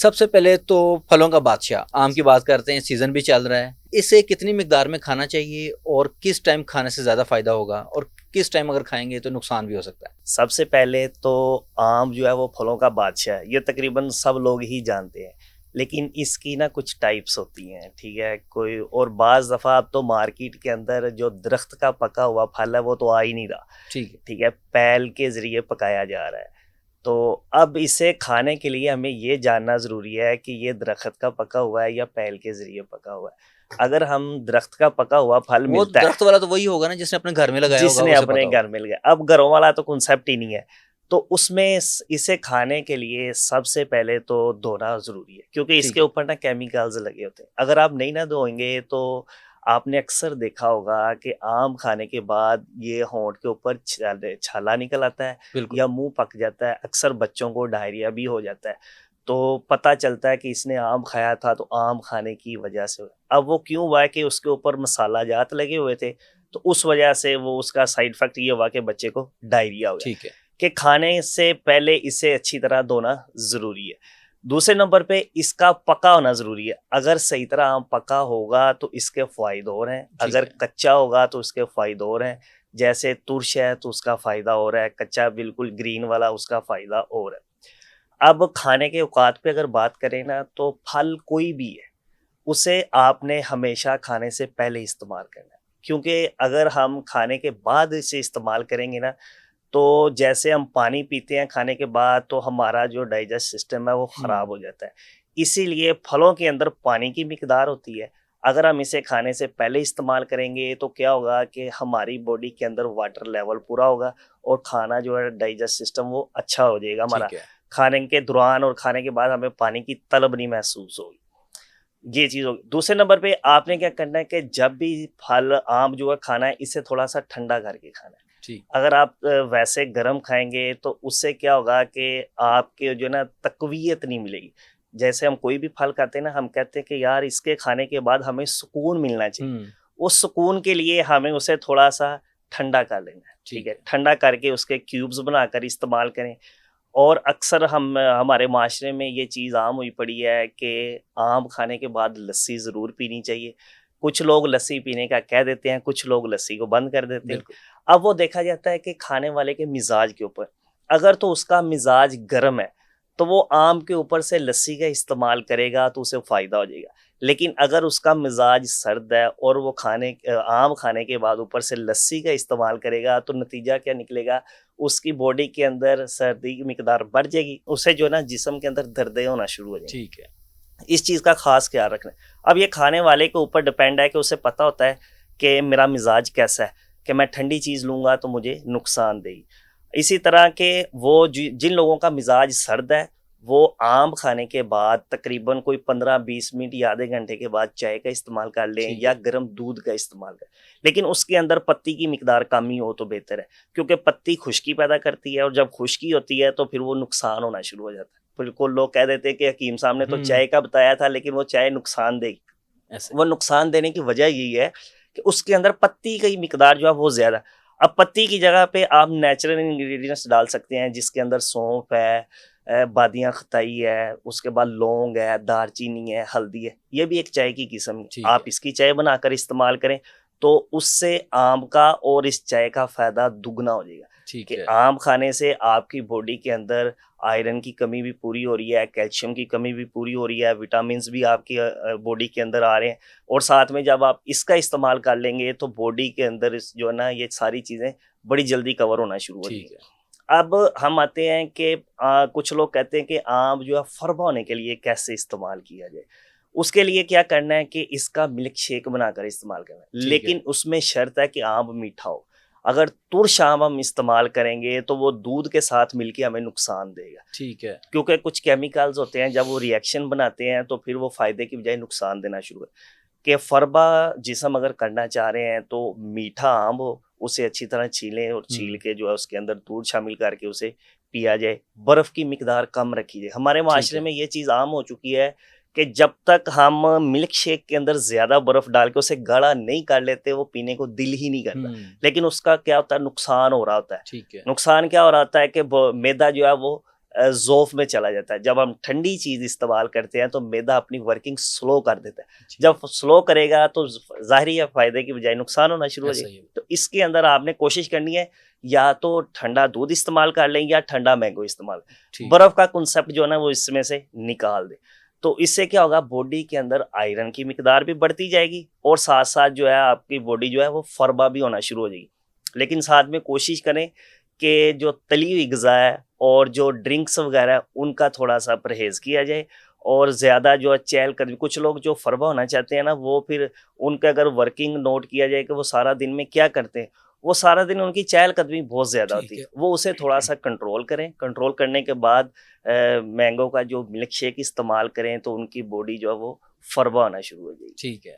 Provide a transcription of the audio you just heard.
سب سے پہلے تو پھلوں کا بادشاہ آم کی بات کرتے ہیں، سیزن بھی چل رہا ہے، اسے کتنی مقدار میں کھانا چاہیے اور کس ٹائم کھانے سے زیادہ فائدہ ہوگا اور کس ٹائم اگر کھائیں گے تو نقصان بھی ہو سکتا ہے؟ سب سے پہلے تو آم جو ہے وہ پھلوں کا بادشاہ ہے، یہ تقریباً سب لوگ ہی جانتے ہیں، لیکن اس کی نا کچھ ٹائپس ہوتی ہیں، ٹھیک ہے، کوئی اور بعض دفعہ اب تو مارکیٹ کے اندر جو درخت کا پکا ہوا پھل ہے وہ تو آ ہی نہیں رہا، ٹھیک ہے، ٹھیک ہے، پیل کے ذریعے پکایا جا رہا ہے۔ تو اب اسے کھانے کے لیے ہمیں یہ جاننا ضروری ہے کہ یہ درخت کا پکا ہوا ہے یا پیل کے ذریعے پکا ہوا ہے۔ اگر ہم درخت کا پکا ہوا پھل وہ ملتا ہے درخت والا تو وہی ہوگا نا جس نے اپنے گھر میں لگایا جس ہوگا، نے اسے اپنے پتا ہوگا۔ گھر مل گیا، اب گھروں والا تو کنسیپٹ ہی نہیں ہے، تو اس میں اسے کھانے کے لیے سب سے پہلے تو دھونا ضروری ہے، کیونکہ اس ٹھیک کے ہے، اوپر نا کیمیکلز لگے ہوتے ہیں۔ اگر آپ نہیں نہ دھوئیں گے تو آپ نے اکثر دیکھا ہوگا کہ آم کھانے کے بعد یہ ہونٹ کے اوپر چھالا نکل آتا ہے بالکل یا منہ پک جاتا ہے، اکثر بچوں کو ڈائریا بھی ہو جاتا ہے، تو پتہ چلتا ہے کہ اس نے آم کھایا تھا تو آم کھانے کی وجہ سے۔ اب وہ کیوں ہوا ہے کہ اس کے اوپر مسالہ جات لگے ہوئے تھے، تو اس وجہ سے وہ اس کا سائیڈ افیکٹ یہ ہوا کہ بچے کو ڈائریا ہو گیا۔ ٹھیک ہے، کہ کھانے سے پہلے اسے اچھی طرح دھونا ضروری ہے۔ دوسرے نمبر پہ اس کا پکا ہونا ضروری ہے، اگر صحیح طرح آم پکا ہوگا تو اس کے فوائد اور ہیں، ٹھیک اگر ہے، کچا ہوگا تو اس کے فوائد اور ہیں، جیسے ترش ہے تو اس کا فائدہ اور ہے، کچا بالکل گرین والا اس کا فائدہ اور ہے۔ اب کھانے کے اوقات پہ اگر بات کریں نا تو پھل کوئی بھی ہے اسے آپ نے ہمیشہ کھانے سے پہلے استعمال کرنا ہے، کیونکہ اگر ہم کھانے کے بعد اسے استعمال کریں گے نا تو جیسے ہم پانی پیتے ہیں کھانے کے بعد تو ہمارا جو ڈائجسٹ سسٹم ہے وہ خراب ہو جاتا ہے، اسی لیے پھلوں کے اندر پانی کی مقدار ہوتی ہے، اگر ہم اسے کھانے سے پہلے استعمال کریں گے تو کیا ہوگا کہ ہماری باڈی کے اندر واٹر لیول پورا ہوگا اور کھانا جو ہے ڈائجسٹ سسٹم وہ اچھا ہو جائے گا ہمارا، ٹھیک ہے، کھانے کے دوران اور کھانے کے بعد ہمیں پانی کی طلب نہیں محسوس ہوگی، یہ چیز ہوگی۔ دوسرے نمبر پہ آپ نے کیا کرنا ہے کہ جب بھی پھل آم جو ہے کھانا ہے اسے تھوڑا سا ٹھنڈا کر کے کھانا ہے، ٹھیک، اگر آپ ویسے گرم کھائیں گے تو اس سے کیا ہوگا کہ آپ کے جو ہے نا تقویت نہیں ملے گی، جیسے ہم کوئی بھی پھل کھاتے ہیں نا ہم کہتے ہیں کہ یار اس کے کھانے کے بعد ہمیں سکون ملنا چاہیے، اس سکون کے لیے ہمیں اسے تھوڑا سا ٹھنڈا کر لینا ہے، ٹھیک ہے، ٹھنڈا کر کے اس کے کیوبز بنا کر استعمال کریں۔ اور اکثر ہمارے معاشرے میں یہ چیز عام ہوئی پڑی ہے کہ آم کھانے کے بعد لسی ضرور پینی چاہیے، کچھ لوگ لسی پینے کا کہہ دیتے ہیں، کچھ لوگ لسی کو بند کر دیتے ہیں۔ بالکل، اب وہ دیکھا جاتا ہے کہ کھانے والے کے مزاج کے اوپر، اگر تو اس کا مزاج گرم ہے تو وہ آم کے اوپر سے لسی کا استعمال کرے گا تو اسے فائدہ ہو جائے گا، لیکن اگر اس کا مزاج سرد ہے اور وہ آم کھانے کے بعد اوپر سے لسی کا استعمال کرے گا تو نتیجہ کیا نکلے گا، اس کی باڈی کے اندر سردی کی مقدار بڑھ جائے گی، اسے جو ہے نا جسم کے اندر دردیں ہونا شروع ہو جائیں گی۔ ٹھیک ہے، اس چیز کا خاص خیال رکھنا ہے۔ اب یہ کھانے والے کے اوپر ڈپینڈ ہے کہ اسے پتہ ہوتا ہے کہ میرا مزاج کیسا ہے، کہ میں ٹھنڈی چیز لوں گا تو مجھے نقصان دے گی۔ اسی طرح کہ وہ جن لوگوں کا مزاج سرد ہے وہ آم کھانے کے بعد تقریباً کوئی 15-20 منٹ یا آدھے گھنٹے کے بعد چائے کا استعمال کر لیں ٹھیک یا ہے، گرم دودھ کا استعمال کریں، لیکن اس کے اندر پتی کی مقدار کم ہی ہو تو بہتر ہے، کیونکہ پتی خشکی پیدا کرتی ہے اور جب خشکی ہوتی ہے تو پھر وہ نقصان ہونا شروع ہو جاتا ہے۔ بالکل لوگ کہہ دیتے ہیں کہ حکیم صاحب نے تو چائے کا بتایا تھا لیکن وہ چائے نقصان دے گی، ایسے، وہ نقصان دینے کی وجہ یہی ہے کہ اس کے اندر پتی کی مقدار جو ہے وہ زیادہ ہے۔ اب پتی کی جگہ پہ آپ نیچرل انگریڈینٹس ڈال سکتے ہیں جس کے اندر سونف ہے، بادیاں خطائی ہے، اس کے بعد لونگ ہے، دار چینی ہے، ہلدی ہے، یہ بھی ایک چائے کی قسم ہے، ٹھیک آپ ہے، اس کی چائے بنا کر استعمال کریں تو اس سے آم کا اور اس چائے کا فائدہ دگنا ہو جائے گا، ٹھیک کہ ہے، آم کھانے سے آپ کی باڈی کے اندر آئرن کی کمی بھی پوری ہو رہی ہے، کیلشیم کی کمی بھی پوری ہو رہی ہے، وٹامنز بھی آپ کی باڈی کے اندر آ رہے ہیں، اور ساتھ میں جب آپ اس کا استعمال کر لیں گے تو باڈی کے اندر جو ہے نا یہ ساری چیزیں بڑی جلدی کور ہونا شروع ہو جائیں ٹھیک گی۔ ہے، اب ہم آتے ہیں کہ کچھ لوگ کہتے ہیں کہ آم جو ہے فربا ہونے کے لیے کیسے استعمال کیا جائے، اس کے لیے کیا کرنا ہے کہ اس کا ملک شیک بنا کر استعمال کرنا ہے، ٹھیک ہے، لیکن اس میں شرط ہے کہ آم میٹھا ہو، اگر ترش آم ہم استعمال کریں گے تو وہ دودھ کے ساتھ مل کے ہمیں نقصان دے گا، ٹھیک ہے، کیونکہ کچھ کیمیکلز ہوتے ہیں جب وہ ری ایکشن بناتے ہیں تو پھر وہ فائدے کی بجائے نقصان دینا شروع ہے، کہ فربا جسم اگر کرنا چاہ رہے ہیں تو میٹھا آم ہو، اسے اچھی طرح چھیلیں اور چھیل کے جو ہے اس کے اندر دودھ شامل کر کے اسے پیا جائے، برف کی مقدار کم رکھی جائے۔ ہمارے ٹھیک معاشرے ہے، میں یہ چیز عام ہو چکی ہے کہ جب تک ہم ملک شیک کے اندر زیادہ برف ڈال کے اسے گاڑھا نہیں کر لیتے وہ پینے کو دل ہی نہیں کرتا، لیکن اس کا کیا ہوتا ہے، نقصان ہو رہا ہوتا ہے۔ ٹھیک ہے، نقصان کیا ہو رہا ہوتا ہے کہ میدا جو ہے وہ ذوف میں چلا جاتا ہے. جب ہم ٹھنڈی چیز استعمال کرتے ہیں تو میدا اپنی ورکنگ سلو کر دیتا ہے. جب سلو کرے گا تو ظاہری ہے فائدے کی بجائے نقصان ہونا شروع ہو جائے گا. تو اس کے اندر آپ نے کوشش کرنی ہے یا تو ٹھنڈا دودھ استعمال کر لیں یا ٹھنڈا مینگو استعمال. برف کا کنسپٹ جو ہے نا وہ اس میں سے نکال دے. تو اس سے کیا ہوگا, باڈی کے اندر آئرن کی مقدار بھی بڑھتی جائے گی اور ساتھ ساتھ جو ہے آپ کی باڈی جو ہے وہ فربا بھی ہونا شروع ہو جائے گی. لیکن ساتھ میں کوشش کریں کہ جو تلی ہوئی غذا ہے اور جو ڈرنکس وغیرہ ان کا تھوڑا سا پرہیز کیا جائے. اور زیادہ جو چہل قدمی, کچھ لوگ جو فربا ہونا چاہتے ہیں نا وہ پھر ان کا اگر ورکنگ نوٹ کیا جائے کہ وہ سارا دن میں کیا کرتے ہیں, وہ سارا دن ان کی چہل قدمی بہت زیادہ ہوتی ہے, وہ اسے تھوڑا سا کنٹرول کریں. کنٹرول کرنے کے بعد مینگو کا جو ملک شیک استعمال کریں تو ان کی باڈی جو ہے وہ فربا ہونا شروع ہو جائے گی. ٹھیک ہے.